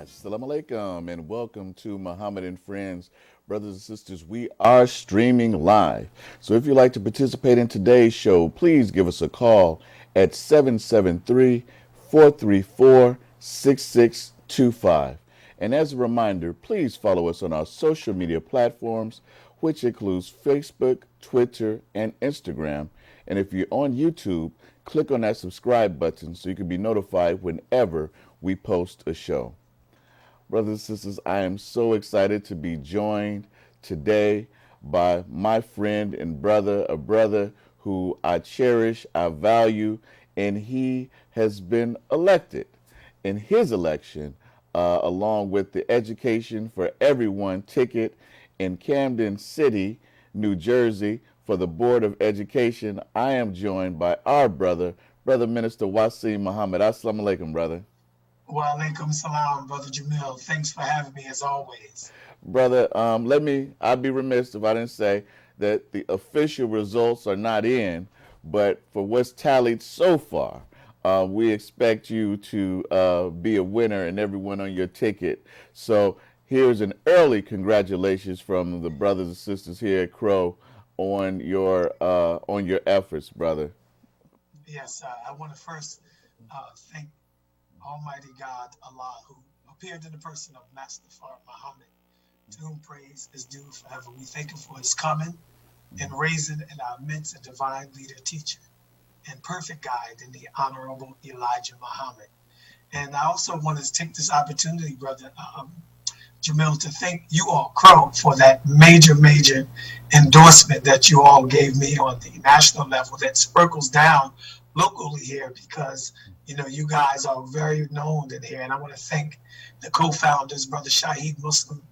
Assalamu alaikum and welcome to Muhammad and Friends. Brothers and sisters, we are streaming live. So if you'd like to participate in today's show, please give us a call at 773-434-6625. And as a reminder, please follow us on our social media platforms, which includes Facebook, Twitter, and Instagram. And if you're on YouTube, click on that subscribe button so you can be notified whenever we post a show. Brothers and sisters, I am so excited to be joined today by my friend and brother, a brother who I cherish, I value, and he has been elected. In his election, along with the Education for Everyone ticket in Camden City, New Jersey, for the Board of Education, I am joined by our brother, Brother Minister Wasim Muhammad. Assalamu alaikum, brother. Wa alaikum salam, Brother Jamil. Thanks for having me as always. Brother, I'd be remiss if I didn't say that the official results are not in, but for what's tallied so far, we expect you to be a winner and everyone on your ticket. So here's an early congratulations from the brothers and sisters here at Crow on your efforts, brother. Yes, I want to first thank Almighty God, Allah, who appeared in the person of Master Muhammad, to whom praise is due forever. We thank him for his coming and raising in our midst a divine leader, teacher, and perfect guide in the Honorable Elijah Muhammad. And I also want to take this opportunity, Brother Jamil, to thank you all, Crow, for that major endorsement that you all gave me on the national level that sprinkles down locally here because, you guys are very known in here. And I want to thank the co-founders, Brother Shahid Muslim,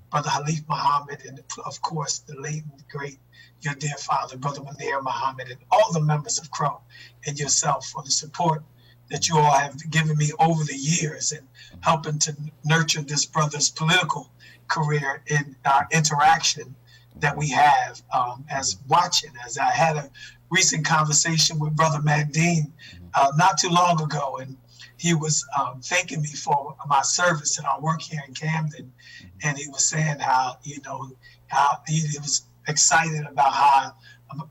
Brother Halif Muhammad, and of course, the late and great, your dear father, Brother Munir Muhammad, and all the members of Crow and yourself for the support that you all have given me over the years and helping to nurture this brother's political career in our interaction that we have as watching. As I had a recent conversation with Brother Mandine not too long ago, and he was thanking me for my service and our work here in Camden, and he was saying how he was excited about how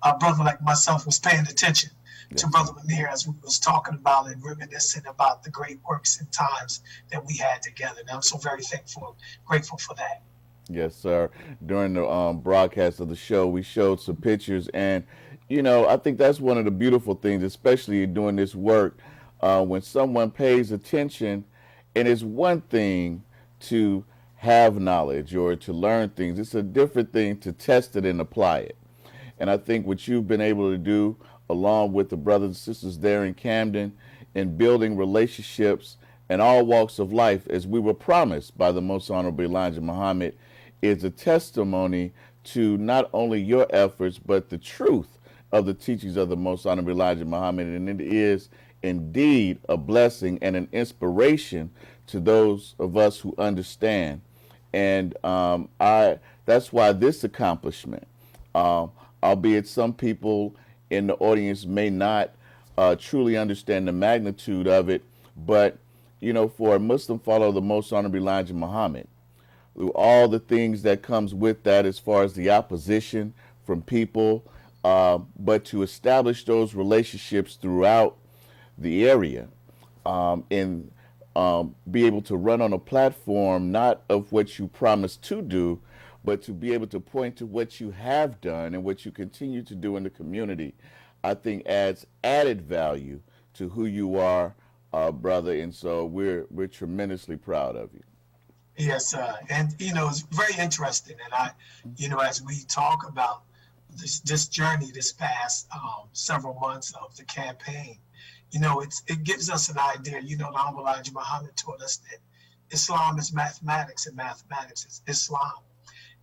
a brother like myself was paying attention to Yes, Brother Munir as we was talking about and reminiscing about the great works and times that we had together. And I'm so very thankful, grateful for that. yes, sir. During the broadcast of the show, we showed some pictures, and I think that's one of the beautiful things, especially doing this work, when someone pays attention. And it's one thing to have knowledge or to learn things; it's a different thing to test it and apply it. And I think what you've been able to do, along with the brothers and sisters there in Camden, in building relationships in all walks of life, as we were promised by the Most Honorable Elijah Muhammad, is a testimony to not only your efforts, but the truth of the teachings of the Most Honorable Elijah Muhammad. And it is indeed a blessing and an inspiration to those of us who understand. And I that's why this accomplishment, um, albeit some people in the audience may not truly understand the magnitude of it, but for a Muslim follower of the Most Honorable Elijah Muhammad, through all the things that comes with that as far as the opposition from people, but to establish those relationships throughout the area, and be able to run on a platform not of what you promised to do, but to be able to point to what you have done and what you continue to do in the community, I think adds added value to who you are, brother. And so we're tremendously proud of you. Yes, and it's very interesting. And as we talk about this journey, this past several months of the campaign, it gives us an idea. The Honorable Elijah Muhammad taught us that Islam is mathematics and mathematics is Islam.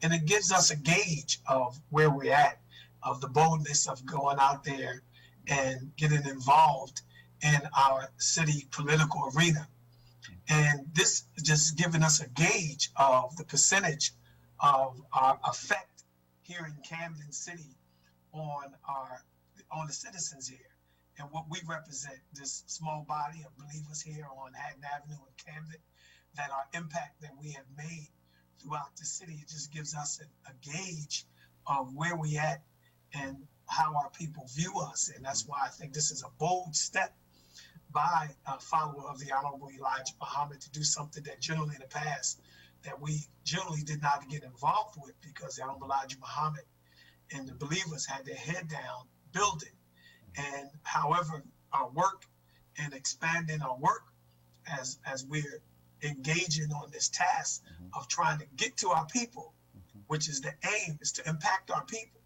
And it gives us a gauge of where we're at, of the boldness of going out there and getting involved in our city political arena. And this is just giving us a gauge of the percentage of our effect here in Camden City on the citizens here and what we represent, this small body of believers here on Haddon Avenue in Camden. that our impact that we have made throughout the city, it just gives us a gauge of where we at and how our people view us. And that's why I think this is a bold step by a follower of the Honorable Elijah Muhammad to do something that generally in the past that we generally did not get involved with, because the Honorable Elijah Muhammad and the believers had their head down building. And however, our work and expanding our work as we're engaging on this task of trying to get to our people, which is the aim, is to impact our people,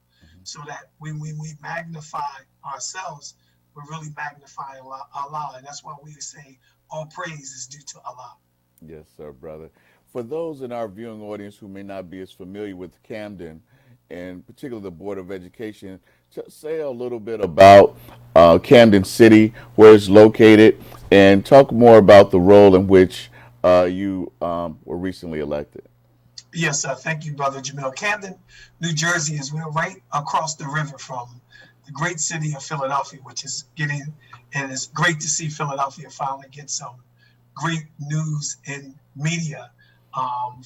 so that when we magnify ourselves, we're really magnifying Allah. And that's why we say all praise is due to Allah. Yes, sir, brother. For those in our viewing audience who may not be as familiar with Camden, and particularly the Board of Education, say a little bit about Camden City, where it's located, and talk more about the role in which you were recently elected. Yes, sir. Thank you, Brother Jamil. Camden, New Jersey is we're right across the river from the great city of Philadelphia, which is getting, and it's great to see Philadelphia finally get some great news in media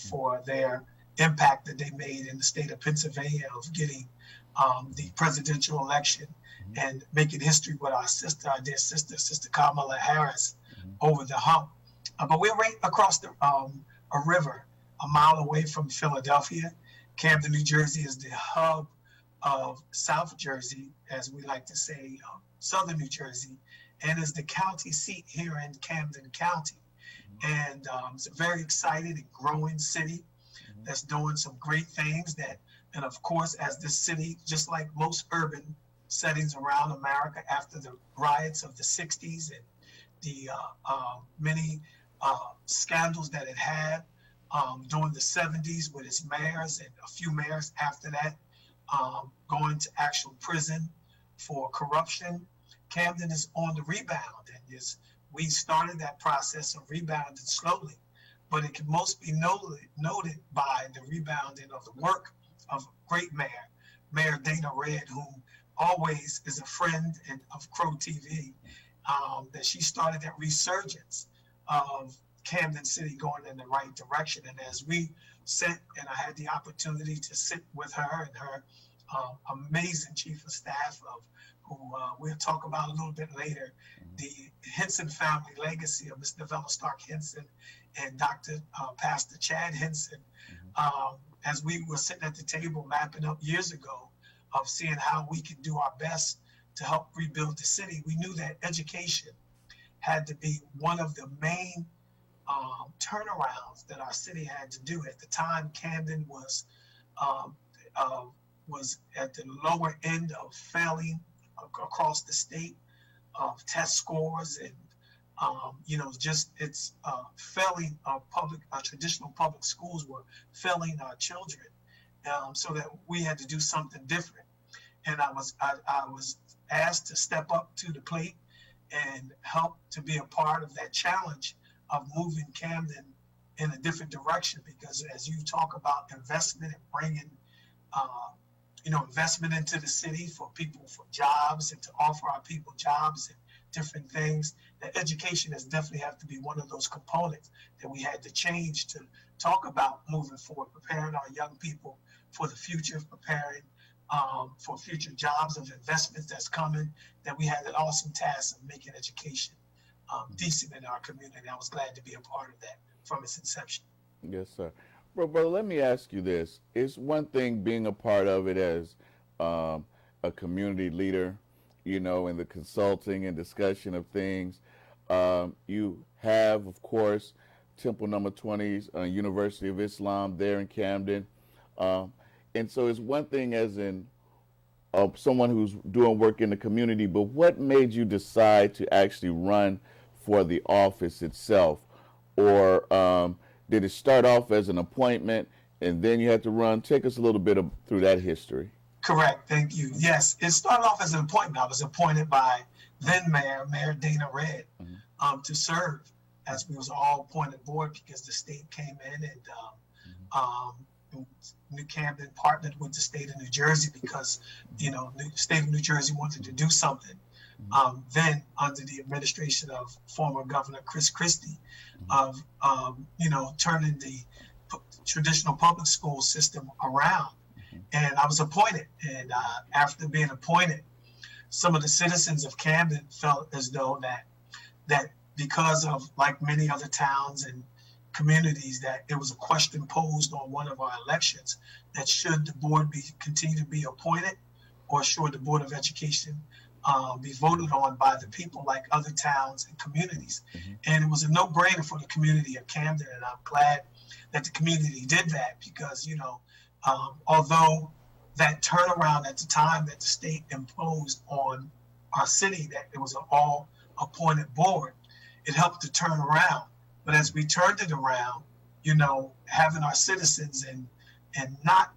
for their impact that they made in the state of Pennsylvania of getting the presidential election and making history with our sister, our dear sister, Sister Kamala Harris, over the hump. But we're right across a river, a mile away from Philadelphia. Camden, New Jersey is the hub of South Jersey, as we like to say, Southern New Jersey, and is the county seat here in Camden County. And it's a very excited and growing city that's doing some great things and of course, as this city, just like most urban settings around America after the riots of the 60s and the many scandals that it had during the 70s with its mayors and a few mayors after that going to actual prison for corruption. Camden is on the rebound, and we started that process of rebounding slowly, but it can most be noted by the rebounding of the work of great Mayor Dana Red, who always is a friend of Crow TV, that she started that resurgence of Camden City going in the right direction. And as we sit, and I had the opportunity to sit with her and her amazing chief of staff of who we'll talk about a little bit later, the Henson family legacy of Mr. Novella Stark Henson and Dr. Pastor Chad Henson, as we were sitting at the table mapping up years ago of seeing how we could do our best to help rebuild the city. We knew that education had to be one of the main turnarounds that our city had to do. At the time, Camden was at the lower end of failing across the state of test scores and just it's failing our traditional public schools were failing our children, so that we had to do something different. And I was asked to step up to the plate and help to be a part of that challenge of moving Camden in a different direction. Because as you talk about investment and bringing investment into the city for people, for jobs, and to offer our people jobs and different things, that education has definitely have to be one of those components that we had to change to talk about moving forward, preparing our young people for the future, preparing for future jobs of investments that's coming, that we had an awesome task of making education decent in our community. I was glad to be a part of that from its inception. Yes, sir. Brother, let me ask you this. It's one thing being a part of it as a community leader, in the consulting and discussion of things. You have, of course, Temple Number 20's University of Islam there in Camden. And so it's one thing as in someone who's doing work in the community, but what made you decide to actually run for the office itself? Or did it start off as an appointment and then you had to run? Take us a little bit through that history. Correct. Thank you. Yes, it started off as an appointment. I was appointed by then Mayor Dana Red to serve, as we was all appointed board because the state came in and New Camden partnered with the state of New Jersey because the state of New Jersey wanted to do something then under the administration of former Governor Chris Christie, Mhm. of turning the traditional public school system around. Mhm. And I was appointed, and after being appointed, some of the citizens of Camden felt as though that because of, like many other towns and communities, that it was a question posed on one of our elections, that should the board be continue to be appointed, or should the Board of Education be voted on by the people like other towns and communities. Mhm. And it was a no-brainer for the community of Camden, and I'm glad that the community did that, because although that turnaround at the time that the state imposed on our city, that it was an all appointed board, it helped to turn around. But as we turned it around, having our citizens and not,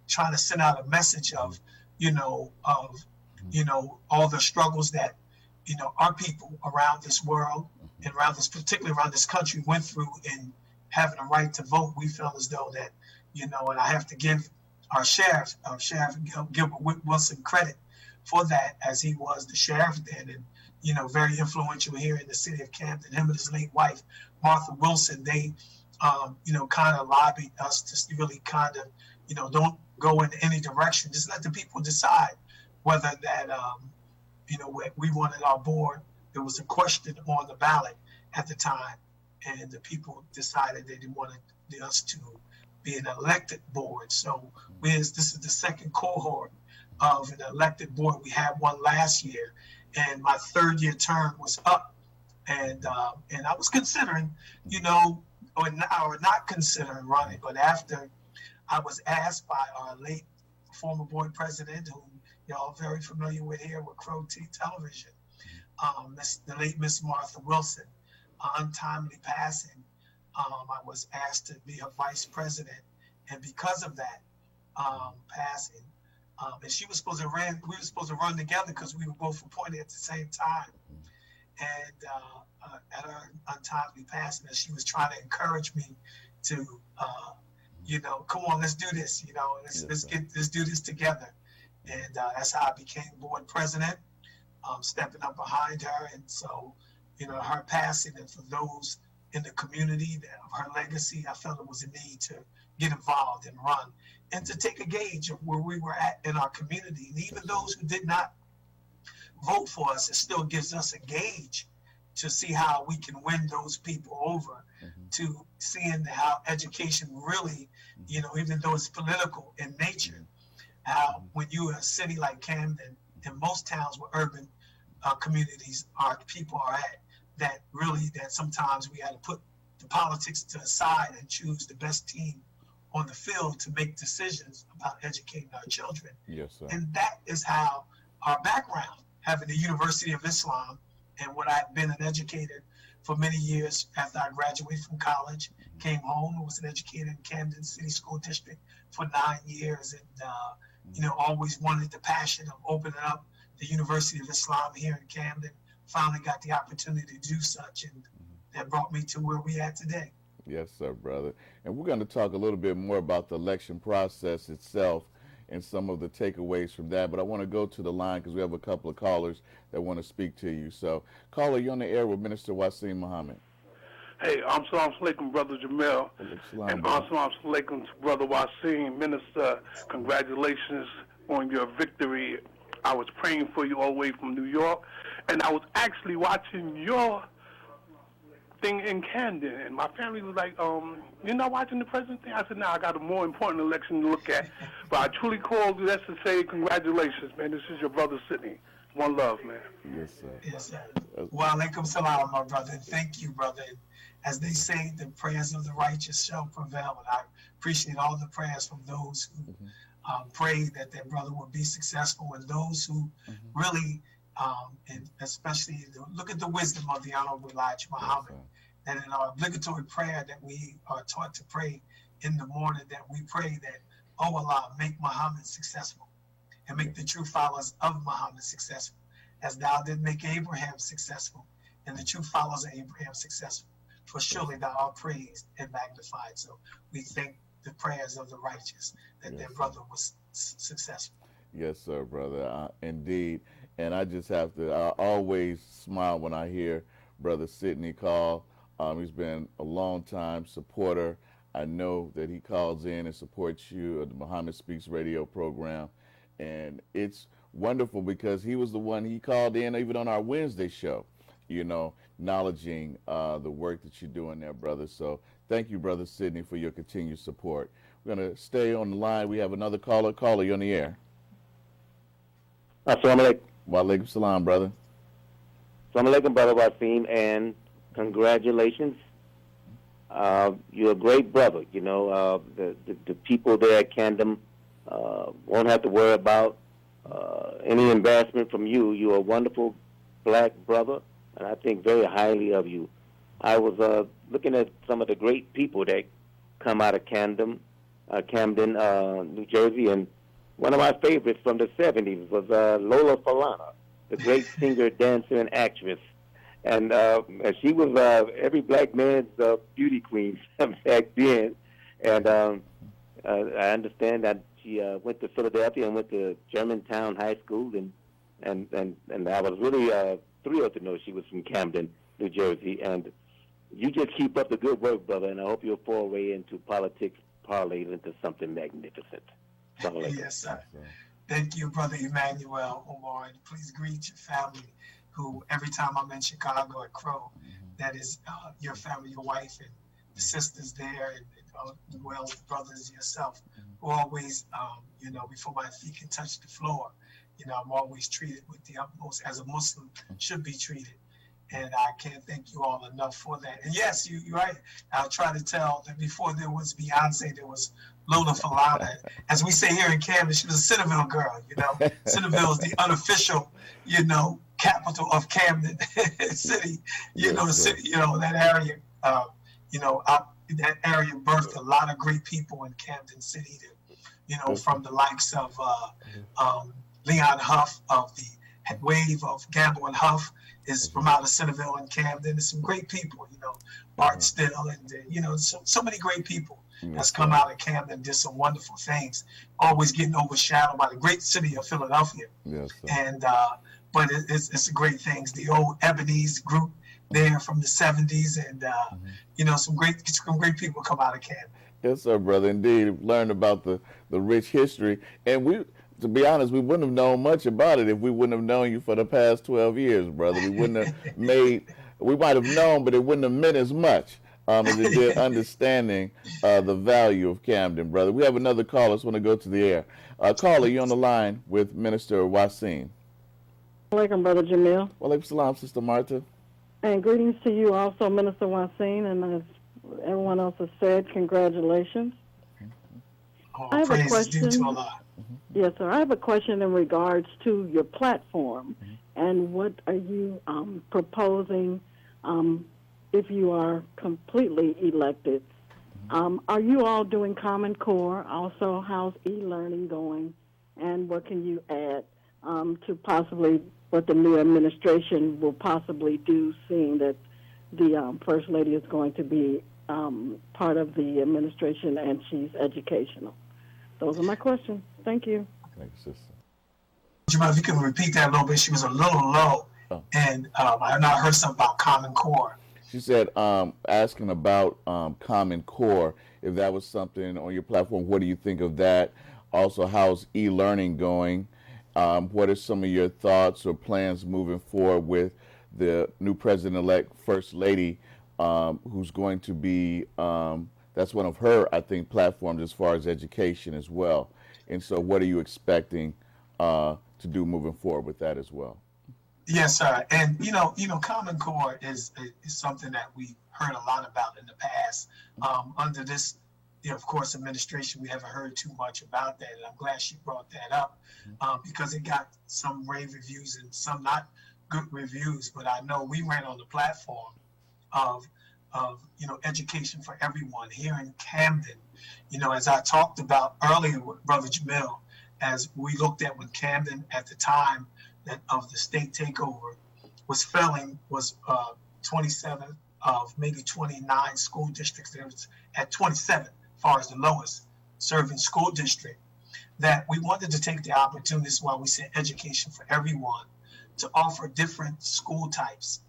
trying to send out a message of, of, all the struggles that, our people around this world and around this, particularly around this country, went through in having a right to vote, we felt as though that, and I have to give our sheriff, Gilbert Wilson, credit for that, as he was the sheriff then, and very influential here in the city of Camden. Him and his late wife, Martha Wilson, they, kind of lobbied us to really kind of, don't go in any direction. Just let the people decide whether that, we wanted our board. There was a question on the ballot at the time, and the people decided they didn't want us to be an elected board. So this is the second cohort of an elected board. We had one last year, and my third year term was up, and I was considering, or not considering running, but after I was asked by our late former board president, who y'all are very familiar with here with Crow T Television, the late Miss Martha Wilson, untimely passing. I was asked to be her vice president, and because of that passing, and she was supposed to run. We were supposed to run together because we were both appointed at the same time. And at her untimely passing, as she was trying to encourage me to, come on, let's do this. Let's do this together. And that's how I became board president, stepping up behind her. And so, her passing, and for those in the community, that of her legacy, I felt it was a need to get involved and run, and to take a gauge of where we were at in our community. And even those who did not vote for us, it still gives us a gauge to see how we can win those people over, to seeing how education really, even though it's political in nature, how when you're a city like Camden, and most towns where urban communities, our people are at, that sometimes we had to put the politics to the side and choose the best team on the field to make decisions about educating our children. Yes, sir. And that is how our background, having the University of Islam, and what I've been an educator for many years after I graduated from college, came home and was an educator in Camden City School District for 9 years, and always wanted the passion of opening up the University of Islam here in Camden. Finally got the opportunity to do such, and that brought me to where we at today. Yes, sir, brother. And we're going to talk a little bit more about the election process itself and some of the takeaways from that. But I want to go to the line because we have a couple of callers that want to speak to you. So, caller, you're on the air with Minister Wasim Muhammad. Hey, assalamu alaikum, Brother Jamil. And assalamu alaikum to Brother Wasim. Minister, congratulations on your victory. I was praying for you all the way from New York, and I was actually watching your thing in Camden, and my family was like, you're not watching the president thing? I said, no, I got a more important election to look at. But I truly called you just to say congratulations, man. This is your brother Sydney. One love, man. Yes, sir. Yes, sir. Wa alaikum salam, my brother. Thank you, brother. As they say, the prayers of the righteous shall prevail. And I appreciate all the prayers from those who prayed that their brother would be successful, and those who really, and especially look at the wisdom of the Honorable Elijah Muhammad, that in our obligatory prayer that we are taught to pray in the morning, that we pray that, oh Allah, make Muhammad successful, and make the true followers of Muhammad successful, as thou did make Abraham successful, and the true followers of Abraham successful. For surely thou art praised and magnified. So we thank the prayers of the righteous that their brother was successful. Yes, sir, brother. Indeed. And I just have to, I always smile when I hear Brother Sidney call. He's been a long time supporter. I know that he calls in and supports you at the Muhammad Speaks radio program. And it's wonderful because he was the one he called in even on our Wednesday show, acknowledging the work that you're doing there, brother. So thank you, Brother Sidney, for your continued support. We're going to stay on the line. We have another caller. Caller, you on the air. Assalamu alaikum. Wa alaikum salam, brother. Assalamu alaikum, Brother Wasim, and congratulations. You're a great brother. The people there at Camden won't have to worry about any embarrassment from you. You're a wonderful black brother, and I think very highly of you. I was looking at some of the great people that come out of Camden, New Jersey, and one of my favorites from the 70s was Lola Falana, the great singer, dancer, and actress. And she was every black man's beauty queen back then. And I understand that she went to Philadelphia and went to Germantown High School. And I was really thrilled to know she was from Camden, New Jersey. And you just keep up the good work, brother, and I hope your foray into politics parlays into something magnificent. Yes, sir. Thank you, Brother Emmanuel Omar. And please greet your family, who every time I'm in Chicago at Crow, that is your family, your wife, and the sisters there, and well, brothers, yourself, who always, before my feet can touch the floor, I'm always treated with the utmost, as a Muslim should be treated. And I can't thank you all enough for that. And yes, you're right. I'll try to tell that before there was Beyonce, there was Lola Falana. As we say here in Camden, she was a Centerville girl, Centerville is the unofficial, capital of Camden City, the city, that area, that area birthed a lot of great people in Camden City, from the likes of Leon Huff of the wave of Gamble and Huff is from out of Centerville and Camden. There's some great people, Bart Still, and so many great people that's come out of Camden, did some wonderful things, always getting overshadowed by the great city of Philadelphia. Yes, sir. And but it's great things. The old Ebony's group there from the 70s, and some great people come out of Camden. Yes, sir, brother. Indeed, learned about the rich history, and to be honest, we wouldn't have known much about it if we wouldn't have known you for the past 12 years, brother. We wouldn't have we might have known, but it wouldn't have meant as much as it did understanding the value of Camden, brother. We have another caller. Let's want to go to the air. Caller, you on the line with Minister Wasim. Welcome, Brother Jamil. Walaikum salam, Sister Marta. And greetings to you also, Minister Wasim, and as everyone else has said, congratulations. I have a question. Yes, sir. I have a question in regards to your platform and what are you proposing if you are completely elected. Are you all doing Common Core? Also, how's e-learning going? And what can you add to possibly what the new administration will possibly do, seeing that the First Lady is going to be part of the administration and she's educational? Those are my questions. Thank you. Thank you, sister. Jamil, if you can repeat that a little bit, she was a little low, and I have not heard something about Common Core. She said, asking about Common Core, if that was something on your platform, what do you think of that? Also, how's e-learning going? What are some of your thoughts or plans moving forward with the new president-elect First Lady, who's going to be, that's one of her, I think, platforms as far as education as well. And so what are you expecting to do moving forward with that as well? Yes, sir. And, Common Core is something that we heard a lot about in the past. Under this, of course, administration, we haven't heard too much about that. And I'm glad she brought that up because it got some rave reviews and some not good reviews. But I know we ran on the platform of education for everyone here in Camden. As I talked about earlier with Brother Jamil, as we looked at when Camden at the time of the state takeover was failing, was 27 of maybe 29 school districts. There was at 27 as far as the lowest serving school district. that we wanted to take the opportunities while we say education for everyone to offer different school types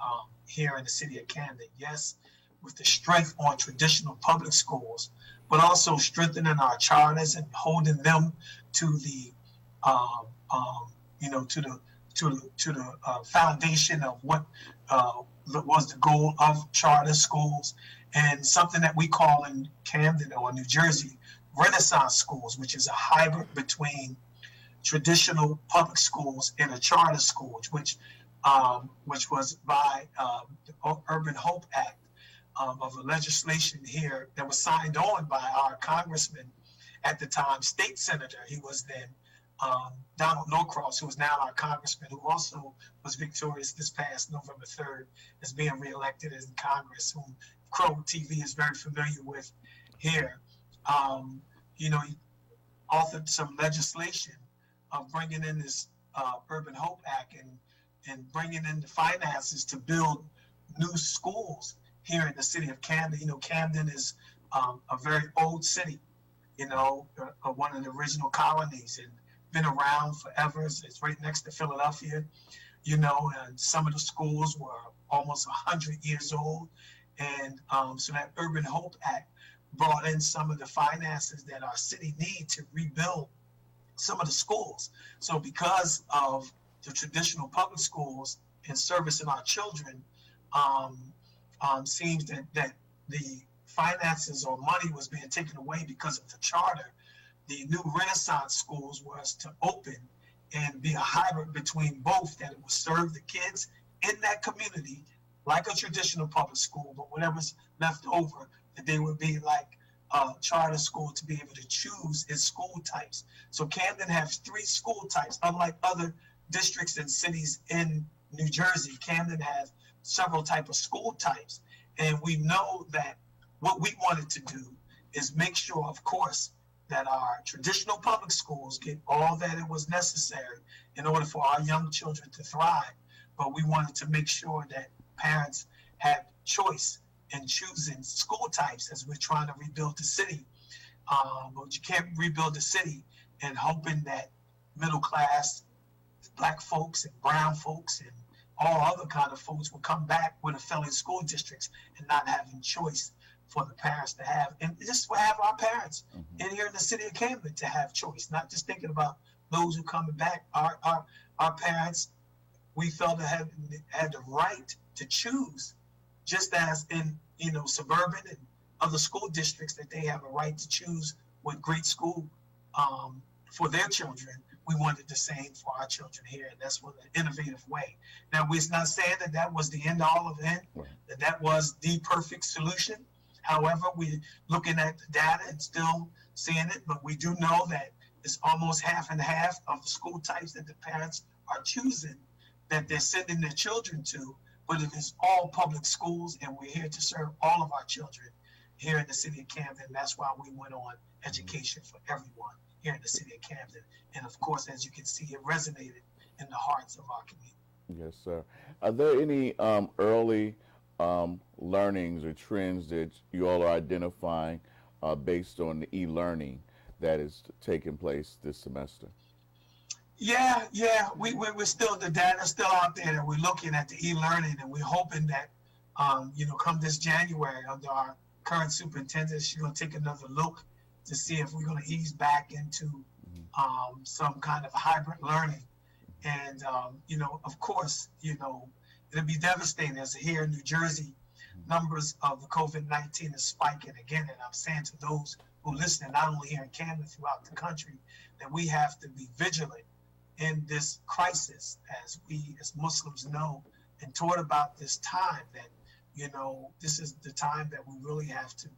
here in the city of Camden. Yes, with the strength on traditional public schools, but also strengthening our charters and holding them to the, um, to the foundation of what was the goal of charter schools, and something that we call in Camden or New Jersey Renaissance schools, which is a hybrid between traditional public schools and a charter school, which was by the Urban Hope Act of a legislation here that was signed on by our congressman at the time, state senator. He was then Donald Norcross, who is now our congressman, who also was victorious this past November 3rd as being reelected in Congress, whom Crow TV is very familiar with here. He authored some legislation of bringing in this Urban Hope Act and bringing in the finances to build new schools here in the city of Camden. Camden is a very old city, one of the original colonies and been around forever. It's right next to Philadelphia, and some of the schools were almost 100 years old. And so that Urban Hope Act brought in some of the finances that our city needs to rebuild some of the schools. So because of the traditional public schools and servicing our children, seems that the finances or money was being taken away because of the charter. The new Renaissance schools was to open and be a hybrid between both, that it would serve the kids in that community like a traditional public school, but whatever's left over, that they would be like a charter school to be able to choose its school types. So Camden has 3 school types, unlike other districts and cities in New Jersey. Camden has several types of school types. And we know that what we wanted to do is make sure, of course, that our traditional public schools get all that it was necessary in order for our young children to thrive. But we wanted to make sure that parents had choice in choosing school types as we're trying to rebuild the city. But you can't rebuild the city and hoping that middle class Black folks and brown folks and all other kind of folks will come back with a failing school districts and not having choice for the parents to have. And this will have our parents in here in the city of Camden to have choice, not just thinking about those who coming back. Our parents, we felt had the right to choose, just as in suburban and other school districts that they have a right to choose what great school for their children. We wanted the same for our children here, and that's one innovative way. Now, we're not saying that was the end all of it, that was the perfect solution. However, we're looking at the data and still seeing it, but we do know that it's almost half and half of the school types that the parents are choosing that they're sending their children to, but it is all public schools, and we're here to serve all of our children here in the city of Camden. That's why we went on education for everyone here in the city of Camden. And of course, as you can see, it resonated in the hearts of our community. Yes, sir. Are there any early learnings or trends that you all are identifying based on the e-learning that is taking place this semester? Yeah, we're still, the data's still out there, and we're looking at the e-learning, and we're hoping that, come this January, under our current superintendent, she's going to take another look to see if we're going to ease back into some kind of hybrid learning. And, of course, it'll be devastating as here in New Jersey, numbers of the COVID-19 is spiking again. And I'm saying to those who listen, not only here in Camden, throughout the country, that we have to be vigilant in this crisis, as we as Muslims know and taught about this time, that, this is the time that we really have to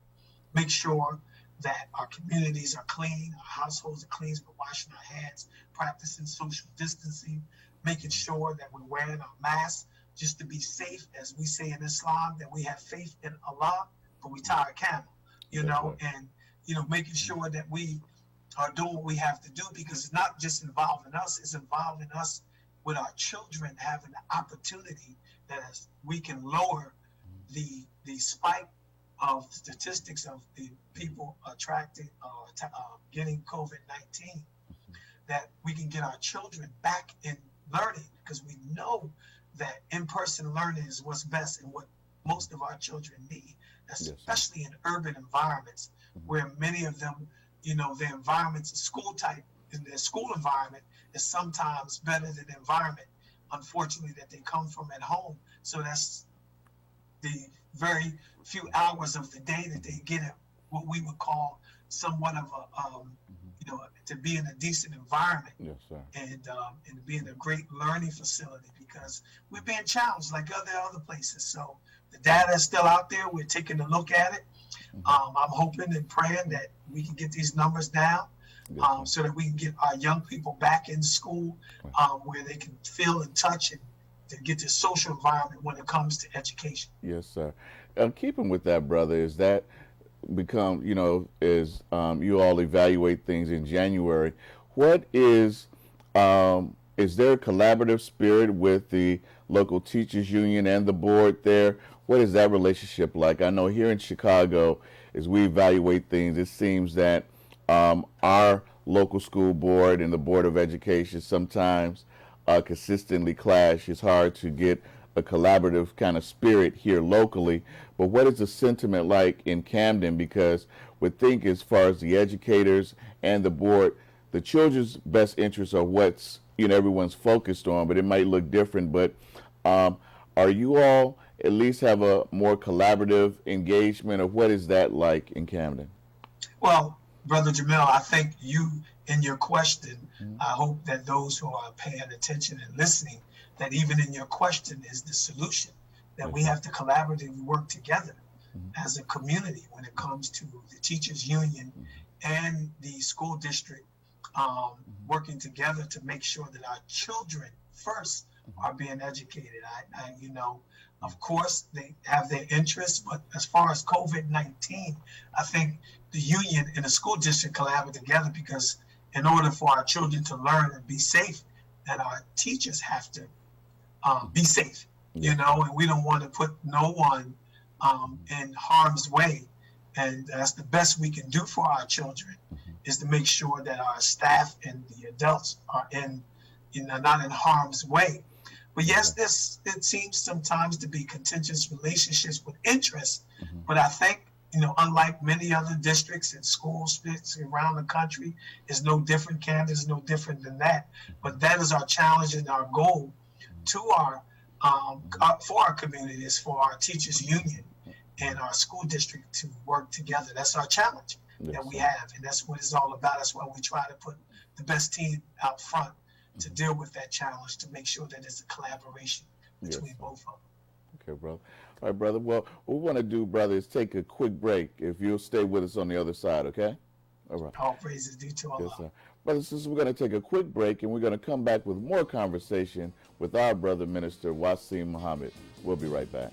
make sure that our communities are clean, our households are clean, we're washing our hands, practicing social distancing, making sure that we're wearing our masks just to be safe, as we say in Islam, that we have faith in Allah, but we tie a camel, and, making sure that we are doing what we have to do, because it's not just involving us, it's involving us with our children having the opportunity that as we can lower the spike of statistics of the people attracted getting COVID-19, that we can get our children back in learning, because we know that in-person learning is what's best and what most of our children need, especially in urban environments where many of them, their environments, school type, in their school environment is sometimes better than the environment, unfortunately, that they come from at home. So that's the very few hours of the day that they get at what we would call somewhat of a, to be in a decent environment. Yes, sir. And be in a great learning facility, because we're being challenged like other places. So the data is still out there. We're taking a look at it. I'm hoping and praying that we can get these numbers down, so that we can get our young people back in school, where they can feel and touch and to get the social environment when it comes to education. Yes, sir. Keeping with that, brother, is that become, as you all evaluate things in January, what is there a collaborative spirit with the local teachers union and the board there? What is that relationship like? I know here in Chicago, as we evaluate things, it seems that our local school board and the Board of Education sometimes consistently clash. It's hard to get a collaborative kind of spirit here locally. But what is the sentiment like in Camden? Because we think, as far as the educators and the board, the children's best interests are what's everyone's focused on, but it might look different. But are you all at least have a more collaborative engagement, or what is that like in Camden? Well, Brother Jamil, I think you, in your question, I hope that those who are paying attention and listening, that even in your question is the solution, that we have to collaboratively work together as a community when it comes to the teachers union and the school district, working together to make sure that our children first are being educated. Of course, they have their interests, but as far as COVID-19, I think the union and the school district collaborate together, because in order for our children to learn and be safe, that our teachers have to be safe, and we don't want to put no one in harm's way. And that's the best we can do for our children, is to make sure that our staff and the adults are not in harm's way. But yes, it seems sometimes to be contentious relationships with interests. But I think, unlike many other districts and school splits around the country, is no different. Camden is no different than that. But that is our challenge and our goal to for our communities, for our teachers union and our school district to work together. That's our challenge that we have, and that's what it's all about. That's why we try to put the best team out front to deal with that challenge, to make sure that it's a collaboration between both of them. Okay, brother. All right, brother. Well, what we want to do, brother, is take a quick break. If you'll stay with us on the other side, okay? All right. All praises due to Allah. Yes, sir. Brothers and sisters, we're going to take a quick break, and we're going to come back with more conversation with our brother minister, Wasim Muhammad. We'll be right back.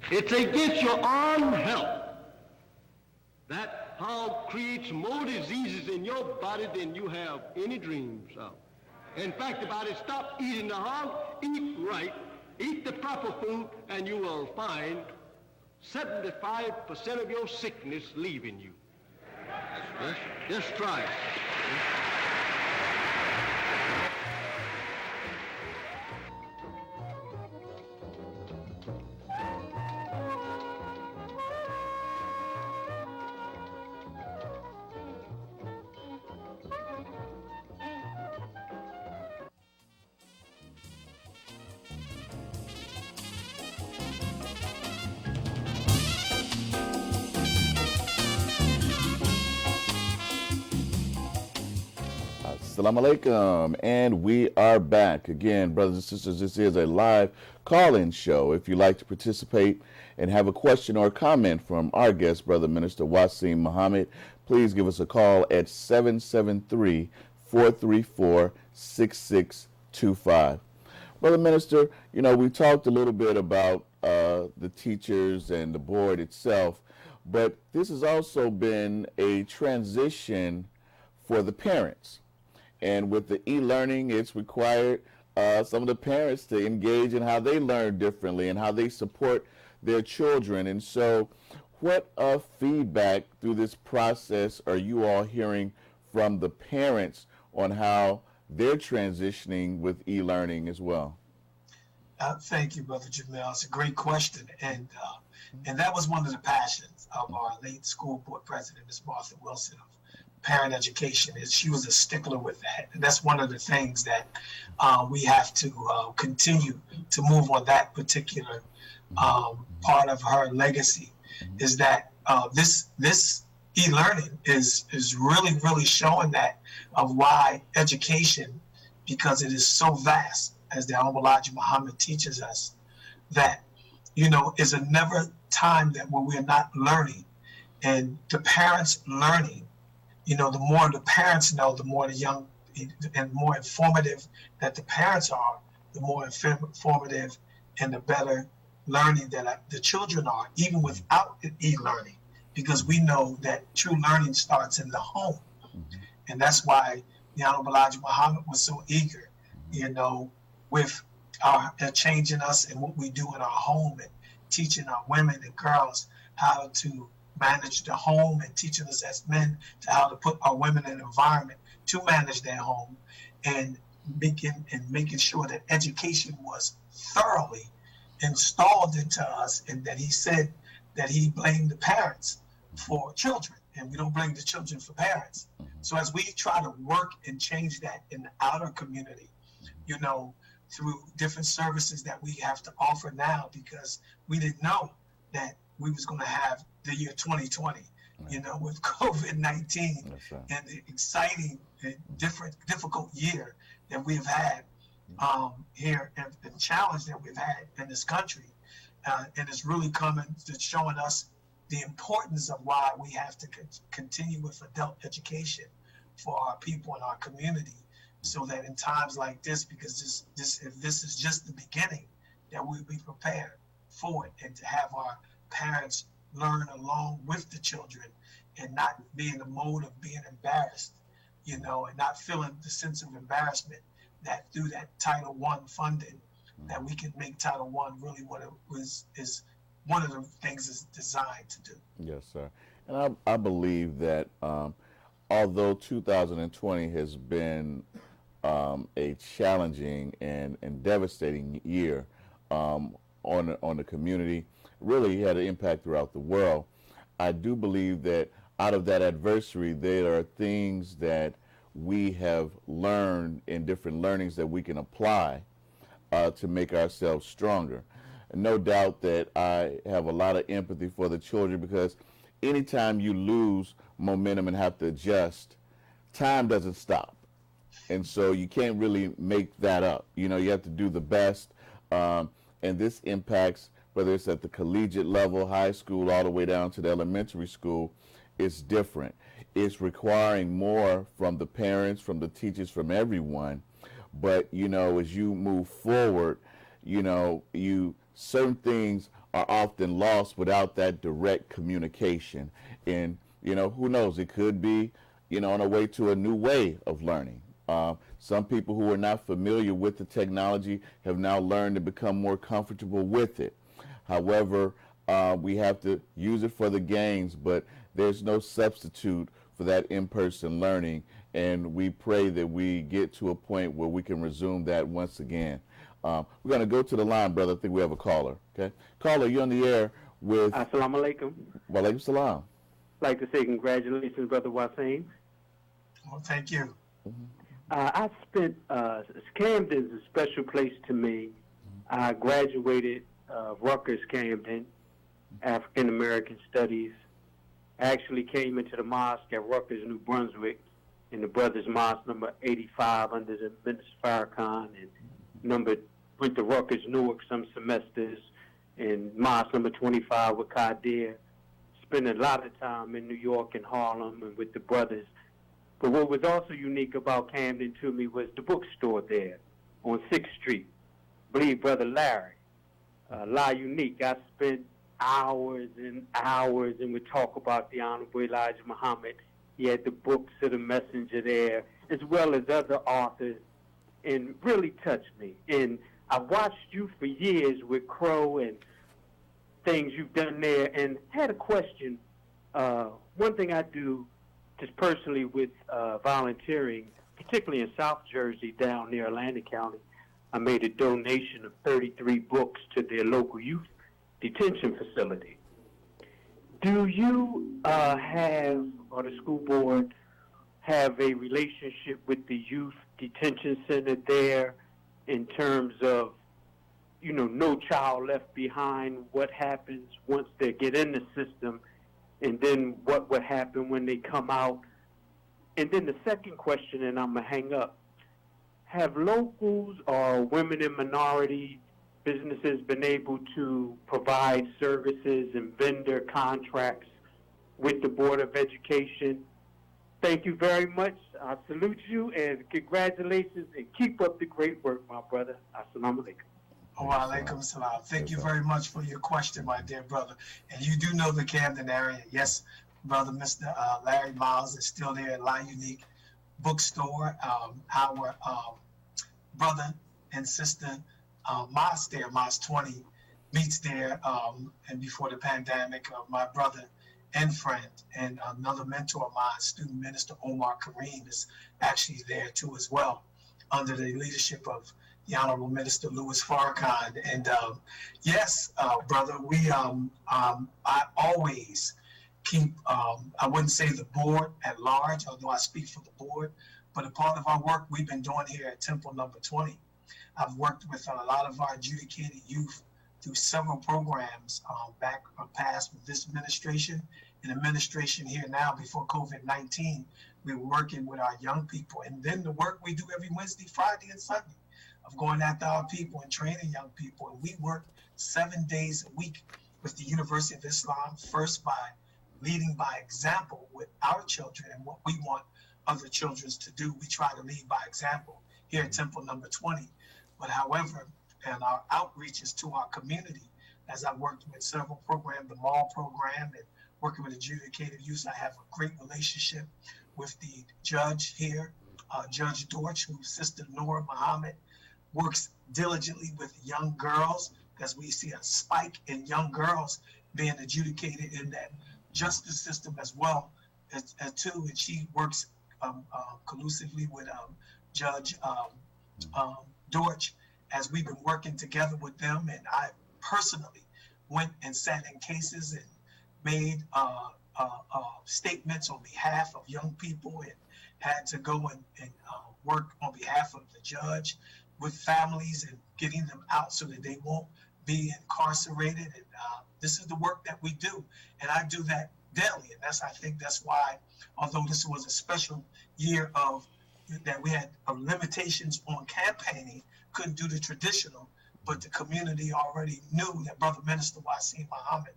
It's against your own health that how it creates more diseases in your body than you have any dreams of. In fact, if I stop eating the hog, eat right, eat the proper food, and you will find 75% of your sickness leaving you. Yes, just try it. Assalamu alaikum, and we are back again, brothers and sisters. This is a live call-in show. If you'd like to participate and have a question or a comment from our guest, Brother Minister Wasim Muhammad, please give us a call at 773-434-6625. Brother Minister, you know, we talked a little bit about the teachers and the board itself, but this has also been a transition for the parents. And with the e-learning, it's required some of the parents to engage in how they learn differently and how they support their children. And so what feedback through this process are you all hearing from the parents on how they're transitioning with e-learning as well? Thank you, Brother Jamil. It's a great question. And that was one of the passions of our late school board president, Ms. Martha Wilson, of parent education. Is she was a stickler with that. And that's one of the things that we have to continue to move on that particular part of her legacy, is that this e-learning is really showing that of why education, because it is so vast, as the Honorable Elijah Muhammad teaches us, that, you know, is a never time that when we're not learning. And the parents learning, you know, the more the parents know, the more the young and more informative that the parents are, the more informative and the better learning that the children are, even without e-learning, because we know that true learning starts in the home. And that's why the Honorable Elijah Muhammad was so eager, you know, with our changing us and what we do in our home, and teaching our women and girls how to manage the home, and teaching us as men to how to put our women in an environment to manage their home, and making sure that education was thoroughly installed into us, and that he said that he blamed the parents for children, and we don't blame the children for parents. So as we try to work and change that in the outer community, you know, through different services that we have to offer now, because we didn't know that we was going to have the year 2020, you know, with COVID-19 and the exciting and difficult year that we've had here, and the challenge that we've had in this country. And it's really coming to showing us the importance of why we have to continue with adult education for our people and our community, so that in times like this, because if this is just the beginning, that we'll be prepared for it, and to have our parents learn along with the children, and not be in the mode of being embarrassed, you know, and not feeling the sense of embarrassment that through that Title I funding, that we can make Title I really what it is one of the things it's designed to do. Yes, sir. And I believe that although 2020 has been a challenging and devastating year on the community, really had an impact throughout the world, I do believe that out of that adversity, there are things that we have learned in different learnings that we can apply to make ourselves stronger. And no doubt that I have a lot of empathy for the children, because anytime you lose momentum and have to adjust, time doesn't stop. And so you can't really make that up. You know, you have to do the best. And this impacts, whether it's at the collegiate level, high school, all the way down to the elementary school, it's different. It's requiring more from the parents, from the teachers, from everyone. But, you know, as you move forward, you know, certain things are often lost without that direct communication. And, Who knows? It could be, on a way to a new way of learning. Some people who are not familiar with the technology have now learned to become more comfortable with it. However, we have to use it for the gains, but there's no substitute for that in-person learning. And we pray that we get to a point where we can resume that once again. We're going to go to the line, brother. I think we have a caller. Okay, caller, you're on the air with. Assalamu alaikum. Wa alaikum salam. I'd like to say congratulations, Brother Wasim. Well, thank you. I spent, Camden's a special place to me. I graduated Rutgers Camden, African American Studies. I actually came into the mosque at Rutgers, New Brunswick, in the Brothers Mosque number 85 under the Minister Farrakhan, and went to Rutgers, Newark some semesters, and Mosque number 25 with Qadir. Spent a lot of time in New York and Harlem and with the brothers. But what was also unique about Camden to me was the bookstore there on 6th Street. I believe Brother Larry, La Unique. I spent hours and hours and would talk about the Honorable Elijah Muhammad. He had the books of the messenger there, as well as other authors, and really touched me. And I watched you for years with Crow and things you've done there, and had a question. One thing I do just personally with volunteering, particularly in South Jersey down near Atlantic County, I made a donation of 33 books to their local youth detention facility. Do you have, or the school board, have a relationship with the youth detention center there in terms of, no child left behind, what happens once they get in the system, and then what would happen when they come out? And then the second question, and I'm going to hang up, have locals or women and minority businesses been able to provide services and vendor contracts with the Board of Education? Thank you very much. I salute you and congratulations, and keep up the great work, my brother. Assalamu alaikum. Wa alaikum salam. Thank you very much for your question, my dear brother. And you do know the Camden area. Yes, brother, Mr. Larry Miles is still there at La Unique Bookstore. Our brother and sister Mosque there, Mosque 20, meets there. And before the pandemic, my brother and friend and another mentor of mine, student minister Omar Kareem, is actually there too as well, under the leadership of the Honorable Minister Louis Farrakhan. And yes, brother, I always keep, I wouldn't say the board at large, although I speak for the board, but a part of our work we've been doing here at Temple number 20. I've worked with a lot of our adjudicated youth through several programs back past with this administration and administration here now before COVID-19. We were working with our young people, and then the work we do every Wednesday, Friday, and Sunday of going after our people and training young people. And we work 7 days a week with the University of Islam, first by leading by example with our children and what we want other children to do. We try to lead by example here at Temple number 20. But however, and our outreaches to our community, as I worked with several programs, the mall program, and working with adjudicated youth, I have a great relationship with the judge here, Judge Dorch, whose sister Nora Muhammad works diligently with young girls, because we see a spike in young girls being adjudicated in that justice system as well as too. And she works collusively with Judge Dorch, as we've been working together with them. And I personally went and sat in cases and made statements on behalf of young people, and had to go and work on behalf of the judge with families and getting them out so that they won't be incarcerated. And this is the work that we do, and I do that daily. And I think that's why, although this was a special year that we had limitations on campaigning, couldn't do the traditional, but the community already knew that Brother Minister Wasim Muhammad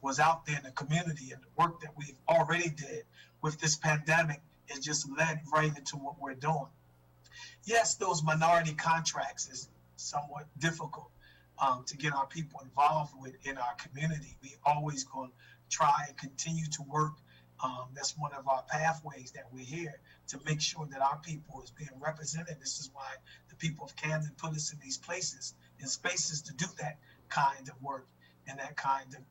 was out there in the community, and the work that we've already did with this pandemic is just led right into what we're doing. Yes, those minority contracts is somewhat difficult to get our people involved with in our community. We always going to try and continue to work That's one of our pathways that we're here to make sure that our people is being represented. This is why the people of Camden put us in these places and spaces to do that kind of work and that kind of,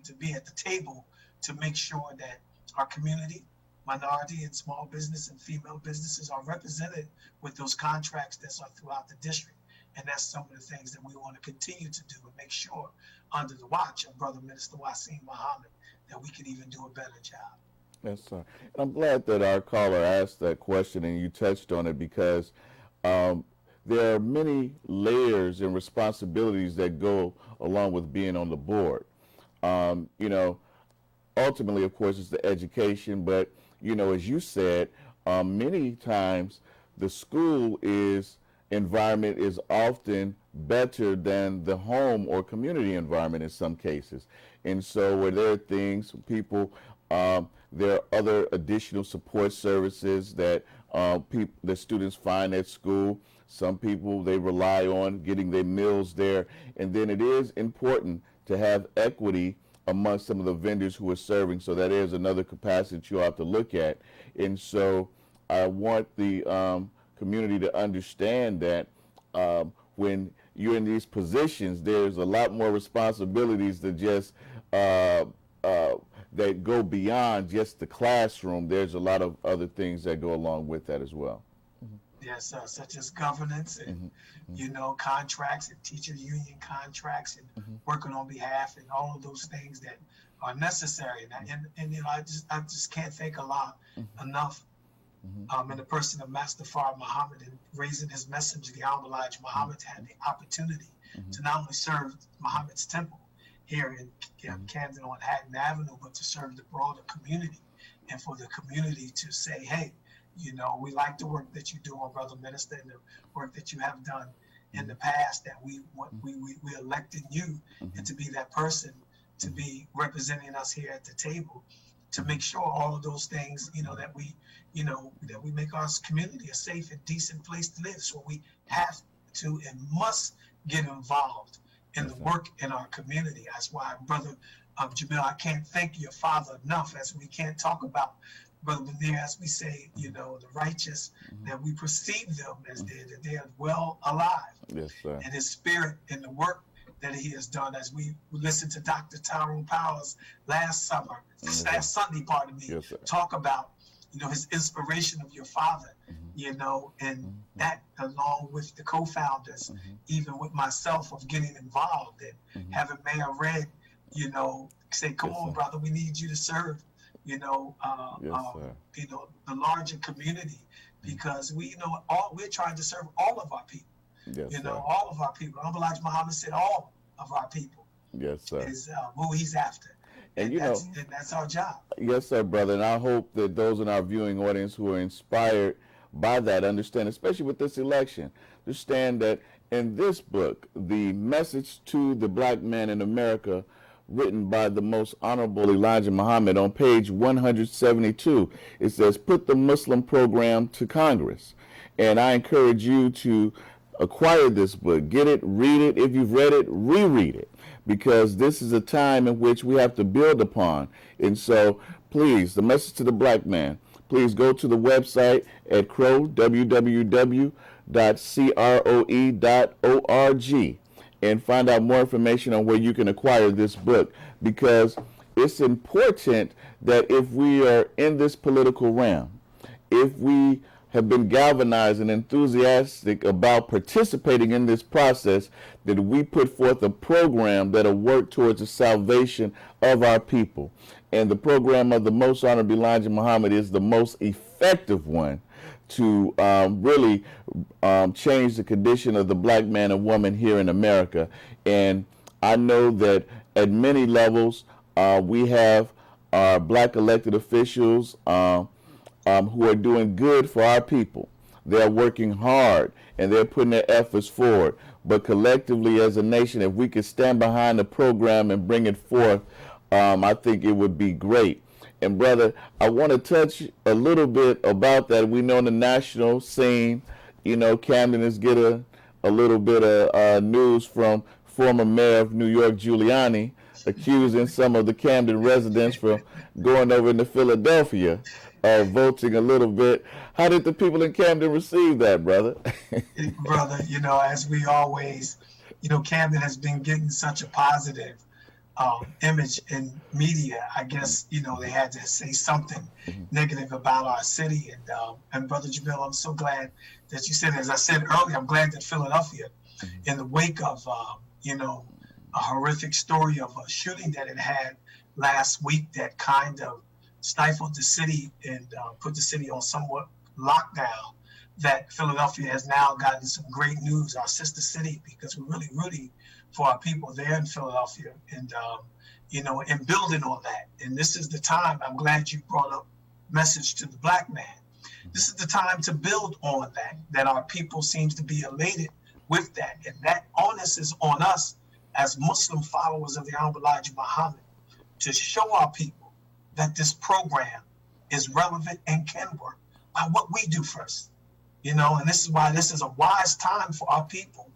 to be at the table to make sure that our community, minority and small business and female businesses are represented with those contracts that are throughout the district. And that's some of the things that we want to continue to do and make sure under the watch of Brother Minister Wasim Muhammad that we can even do a better job. Yes, sir. And I'm glad that our caller asked that question and you touched on it because there are many layers and responsibilities that go along with being on the board. You know, ultimately, of course, it's the education, but, you know, as you said, many times the school environment is often better than the home or community environment in some cases. And so where there are things, people, there are other additional support services that the students find at school. Some people, they rely on getting their meals there. And then it is important to have equity among some of the vendors who are serving. So that is another capacity that you have to look at. And so I want the community to understand that when you're in these positions, there's a lot more responsibilities that just that go beyond just the classroom. There's a lot of other things that go along with that as well. Yes, such as governance and, you know, contracts and teacher union contracts and working on behalf and all of those things that are necessary. And you know, I just can't thank enough in the person of Master Fard Muhammad and raising his message. The Honorable Elijah Muhammad had the opportunity to not only serve Muhammad's temple here in Camden on Hatton Avenue, but to serve the broader community and for the community to say, hey, you know, we like the work that you do, Brother Minister, and the work that you have done in the past, that we elected you and to be that person to be representing us here at the table to make sure all of those things, you know, that we make our community a safe and decent place to live. So we have to and must get involved in the work in our community. That's why, Brother Jamil, I can't thank your father enough, as we can't talk about Brother Benir, as we say, you know, the righteous, that we perceive them as dead, that they are well alive. Yes, sir. And his spirit and the work that he has done, as we listened to Dr. Tyrone Powers last Sunday, talk about, you know, his inspiration of your father, you know, and that along with the co-founders, even with myself, of getting involved and having Mayor Red, you know, say, come on, brother, we need you to serve, you know, the larger community, because we're trying to serve all of our people. Yes, you know, all of our people. Honorable Elijah Muhammad said all of our people. Yes, sir. Is who he's after. And that's our job. Yes, sir, brother. And I hope that those in our viewing audience who are inspired by that understand, especially with this election, understand that in this book, The Message to the Black Man in America, written by the Most Honorable Elijah Muhammad, on page 172, it says, put the Muslim program to Congress. And I encourage you to acquire this book, get it, read it. If you've read it, reread it, because this is a time in which we have to build upon. And so, please, the message to the black man, please go to the website at www.croe.org and find out more information on where you can acquire this book, because it's important that if we are in this political realm, if we have been galvanized and enthusiastic about participating in this process, that we put forth a program that will work towards the salvation of our people. And the program of the Most Honorable Elijah Muhammad is the most effective one to really change the condition of the black man and woman here in America. And I know that at many levels we have our black elected officials who are doing good for our people. They're working hard and they're putting their efforts forward. But collectively as a nation, if we could stand behind the program and bring it forth, I think it would be great. And brother, I want to touch a little bit about that. We know in the national scene, you know, Camden is getting a little bit of news from former mayor of New York, Giuliani, accusing some of the Camden residents from going over into Philadelphia, voting a little bit. How did the people in Camden receive that, brother? Brother, as we always, Camden has been getting such a positive image in media. I guess, they had to say something negative about our city. And Brother Jamil, I'm so glad that you said, as I said earlier, I'm glad that Philadelphia, in the wake of, a horrific story of a shooting that it had last week that kind of stifled the city and put the city on somewhat lockdown, that Philadelphia has now gotten some great news, our sister city, because we're really rooting for our people there in Philadelphia and, and building on that. And this is the time, I'm glad you brought up message to the black man. This is the time to build on that our people seems to be elated with that. And that onus is on us as Muslim followers of the Honorable Elijah Muhammad to show our people that this program is relevant and can work by what we do first. And this is why this is a wise time for our people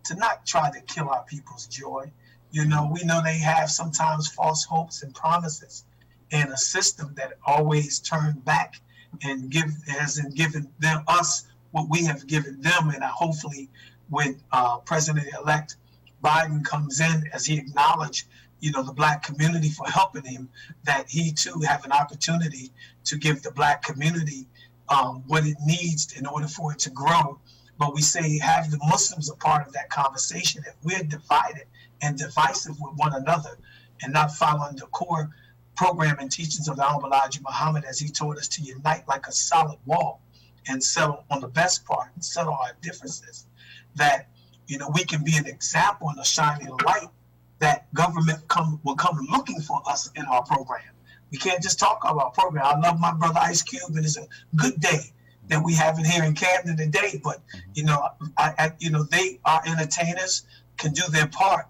to not try to kill our people's joy. We know they have sometimes false hopes and promises in a system that always turn back and hasn't given us what we have given them. And hopefully when President-elect Biden comes in, as he acknowledged, the black community for helping him, that he too have an opportunity to give the black community what it needs in order for it to grow. But we say have the Muslims a part of that conversation. If we're divided and divisive with one another and not following the core program and teachings of the Honorable Elijah Muhammad, as he taught us to unite like a solid wall and settle on the best part and settle our differences, that we can be an example and a shining light that government will come looking for us in our program. We can't just talk about our program. I love my brother Ice Cube, and it's a good day that we have it here in Camden today. But they are entertainers, can do their part,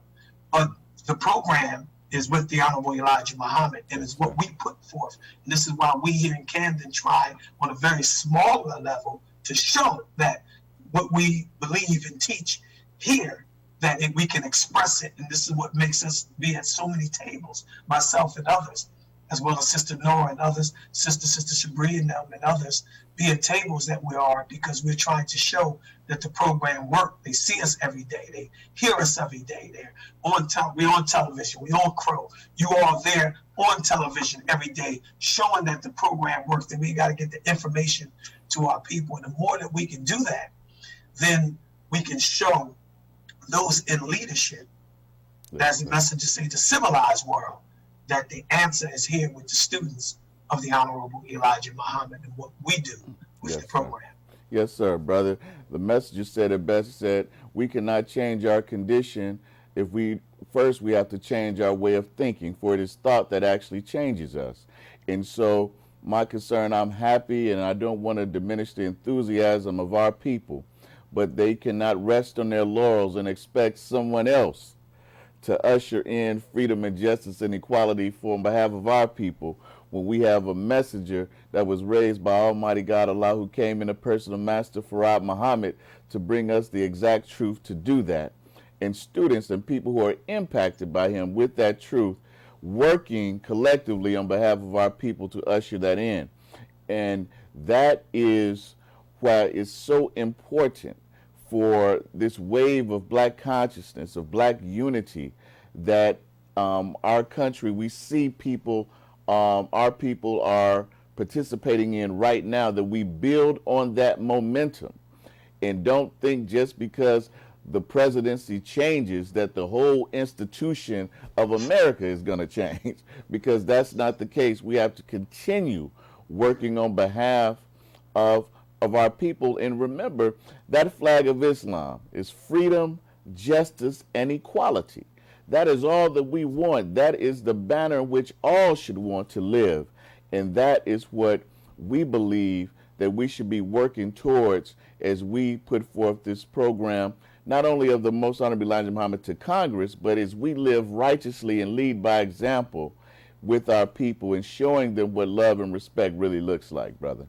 but the program is with the Honorable Elijah Muhammad, and it's what we put forth. And this is why we here in Camden try on a very smaller level to show that what we believe and teach here, that we can express it. And this is what makes us be at so many tables, myself and others, as well as Sister Nora and others, Sister Shabri and them and others, be at tables that we are, because we're trying to show that the program works. They see us every day. They hear us every day. We're on television. We're on Crow. You are there on television every day, showing that the program works, that we got to get the information to our people. And the more that we can do that, then we can show those in leadership, as the messages say, the civilized world, that the answer is here with the students of the Honorable Elijah Muhammad and what we do with the program. Yes, sir, brother. The message said it best, said we cannot change our condition if we have to change our way of thinking, for it is thought that actually changes us. And so my concern, I'm happy, and I don't want to diminish the enthusiasm of our people, but they cannot rest on their laurels and expect someone else to usher in freedom and justice and equality on behalf of our people, when we have a messenger that was raised by Almighty God Allah, who came in the person of Master Farad Muhammad to bring us the exact truth to do that. And students and people who are impacted by him with that truth, working collectively on behalf of our people to usher that in. And that is why it's so important for this wave of black consciousness, of black unity, that our country, we see people, our people are participating in right now, that we build on that momentum and don't think just because the presidency changes that the whole institution of America is going to change, because that's not the case. We have to continue working on behalf of our people. And remember, that flag of Islam is freedom, justice, and equality. That is all that we want. That is the banner in which all should want to live. And that is what we believe that we should be working towards as we put forth this program, not only of the Most Honorable Elijah Muhammad to Congress, but as we live righteously and lead by example with our people and showing them what love and respect really looks like, brother.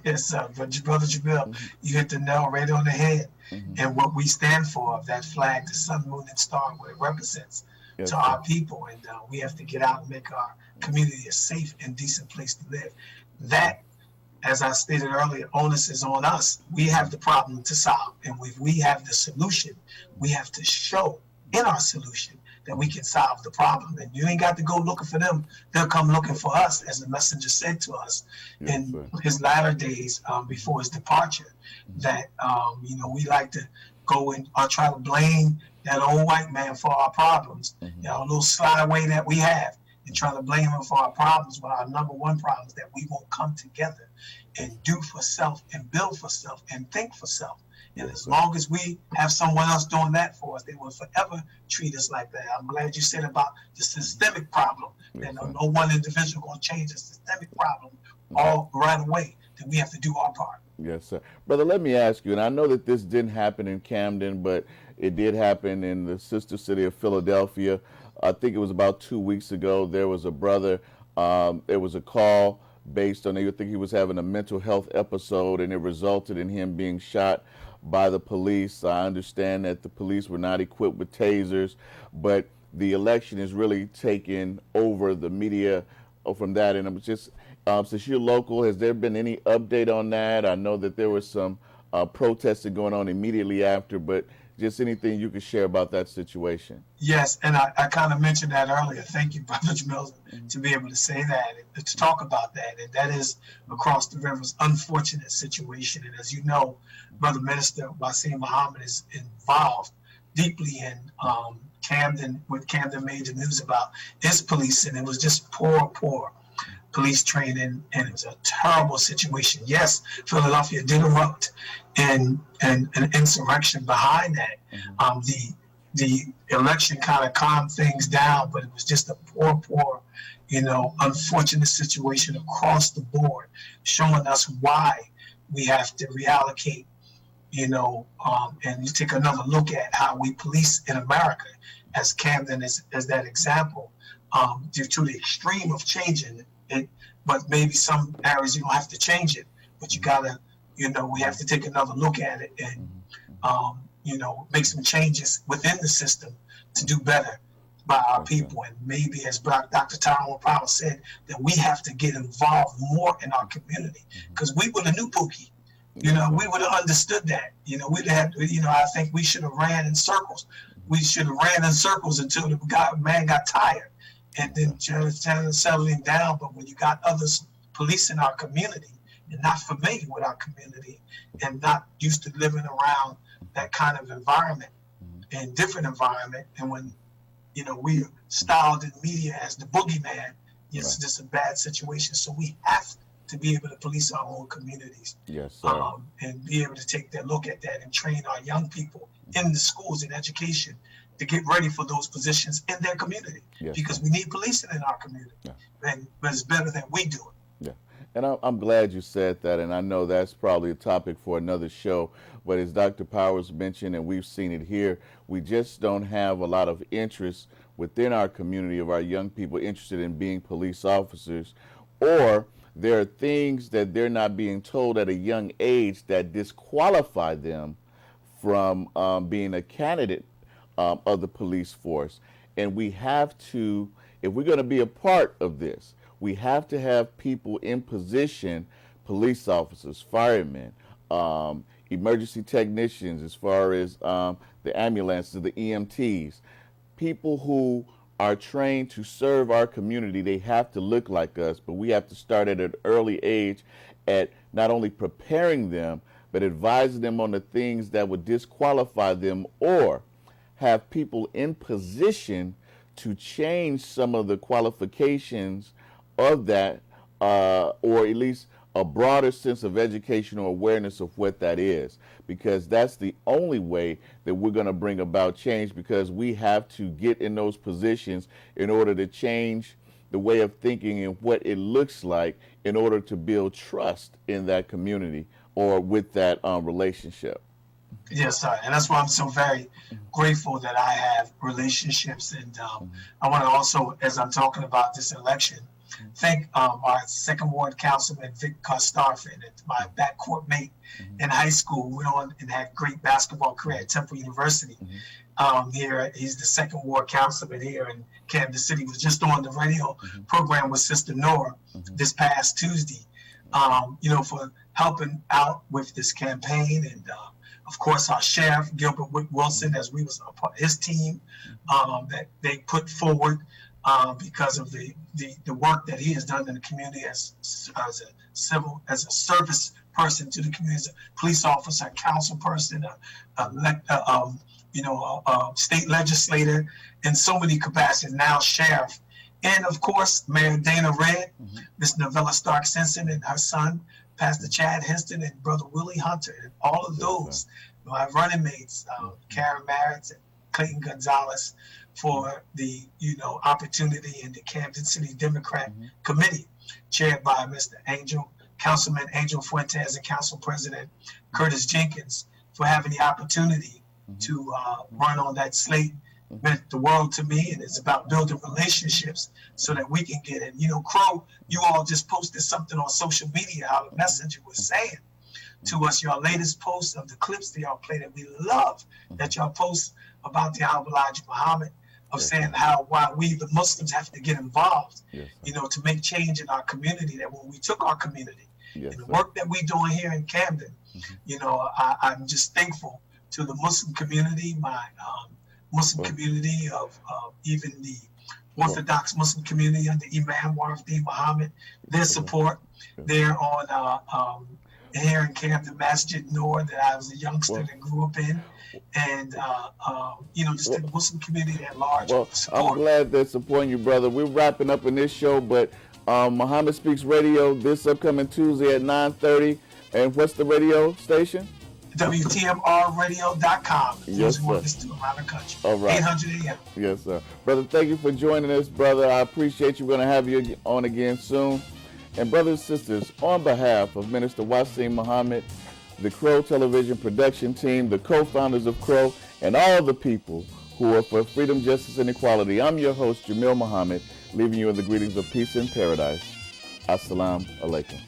Yes, sir. But Brother Jamil, you hit the nail right on the head. And what we stand for, that flag, the sun, moon, and star, what it represents Yes, to sir. our people, and we have to get out and make our community a safe and decent place to live. That, as I stated earlier, onus is on us. We have the problem to solve, and if we have the solution, we have to show in our solution that we can solve the problem. And you ain't got to go looking for them; they'll come looking for us, as the messenger said to us Yes, in sir. his latter days before his departure. That we like to go and try to blame that old white man for our problems. A little sly way that we have, and try to blame him for our problems. But our number one problem is that we won't come together and do for self and build for self and think for self. And Yes, as sir. long as we have someone else doing that for us, they will forever treat us like that. I'm glad you said about the systemic problem. Yes, That sir. no one individual going to change the systemic problem all right away. That we have to do our part. Yes, sir. Brother, let me ask you, and I know that this didn't happen in Camden, but it did happen in the sister city of Philadelphia. I think it was about 2 weeks ago. There was a brother, there was a call based on, they would think he was having a mental health episode, and it resulted in him being shot by the police. I understand that the police were not equipped with tasers, but the election is really taking over the media from that. And I'm just, since you're local, has there been any update on that? I know that there was some protesting going on immediately after, but just anything you could share about that situation. Yes, and I kind of mentioned that earlier. Thank you, Brother Jamil, to be able to say that and to talk about that. And that is across the river's unfortunate situation. And as you know, Brother Minister Wasim Muhammad is involved deeply in Camden, what Camden made the news about his police, and it was just poor police training, and it was a terrible situation. Yes, Philadelphia did erupt in an insurrection behind that. The election kind of calmed things down, but it was just a poor, unfortunate situation across the board, showing us why we have to reallocate, and you take another look at how we police in America, as Camden is as that example, due to the extreme of changing it. But maybe some areas you don't have to change it, but you gotta, we have to take another look at it and, make some changes within the system to do better by our people. And maybe, as Dr. Tyrone Powell said, that we have to get involved more in our community, because we would have knew Pookie. We would have understood that. We'd have, I think we should have ran in circles. We should have ran in circles until the man got tired, and then settling down. But when you got others policing our community and not familiar with our community and not used to living around that kind of environment and different environment, and when we are styled in media as the boogeyman, it's just a bad situation. So we have to be able to police our own communities. Yes, sir. And be able to take that look at that and train our young people in the schools and education to get ready for those positions in their community. Yes, because sir. we need policing in our community. Yeah. But it's better that we do it. Yeah, and I'm glad you said that, and I know that's probably a topic for another show, but as Dr. Powers mentioned, and we've seen it here, we just don't have a lot of interest within our community of our young people interested in being police officers, or there are things that they're not being told at a young age that disqualify them from being a candidate of the police force. And we have to, if we're going to be a part of this, we have to have people in position, police officers, firemen, emergency technicians, as far as the ambulances, the EMTs, people who are trained to serve our community. They have to look like us, but we have to start at an early age at not only preparing them, but advising them on the things that would disqualify them, or have people in position to change some of the qualifications of that, or at least a broader sense of educational awareness of what that is, because that's the only way that we're going to bring about change, because we have to get in those positions in order to change the way of thinking and what it looks like in order to build trust in that community or with that relationship. Yes, sir. And that's why I'm so very grateful that I have relationships. And I want to also, as I'm talking about this election, thank our second ward councilman, Vic Starfin, and my backcourt mate in high school, who went on and had a great basketball career at Temple University. Here, he's the second ward councilman here in Kansas City. Was just on the radio program with Sister Nora this past Tuesday, for helping out with this campaign. And of course, our sheriff, Gilbert Wilson, as we was a part of his team, that they put forward because of the work that he has done in the community as a service person to the community, as a police officer, a council person, a state legislator in so many capacities, now sheriff. And of course, Mayor Dana Red, Miss Novella Stark Simpson and her son, Pastor Chad Henston and Brother Willie Hunter, and all of those, my running mates, Karen Marritz and Clayton Gonzalez, for the opportunity in the Camden City Democrat Committee, chaired by Mr. Councilman Angel Fuentes and Council President Curtis Jenkins, for having the opportunity to run on that slate. Meant the world to me, and it's about building relationships so that we can get in. Crow, you all just posted something on social media, how the messenger was saying to us, your latest post of the clips that y'all played, and we love that y'all post about the Honorable Elijah Muhammad, of saying why we, the Muslims, have to get involved, to make change in our community, that when we took our community, and the work that we're doing here in Camden, I'm just thankful to the Muslim community, my Muslim community of even the Orthodox Muslim community under Imam Warifdeen Muhammad, their support. They're on here in Camden Masjid Noor that I was a youngster that grew up in, and just the Muslim community at large. Well, I'm glad they're supporting you, brother. We're wrapping up in this show, but Muhammad Speaks Radio this upcoming Tuesday at 9:30. And what's the radio station? WTMRradio.com. Yes, sir. Around the country. All right. 800 AM. Yes, sir. Brother, thank you for joining us, brother. I appreciate you. We're going to have you on again soon. And brothers and sisters, on behalf of Minister Wasim Muhammad, the Crow Television production team, the co-founders of Crow, and all the people who are for freedom, justice, and equality, I'm your host, Jamil Muhammad, leaving you in the greetings of peace and paradise. Assalamu alaikum.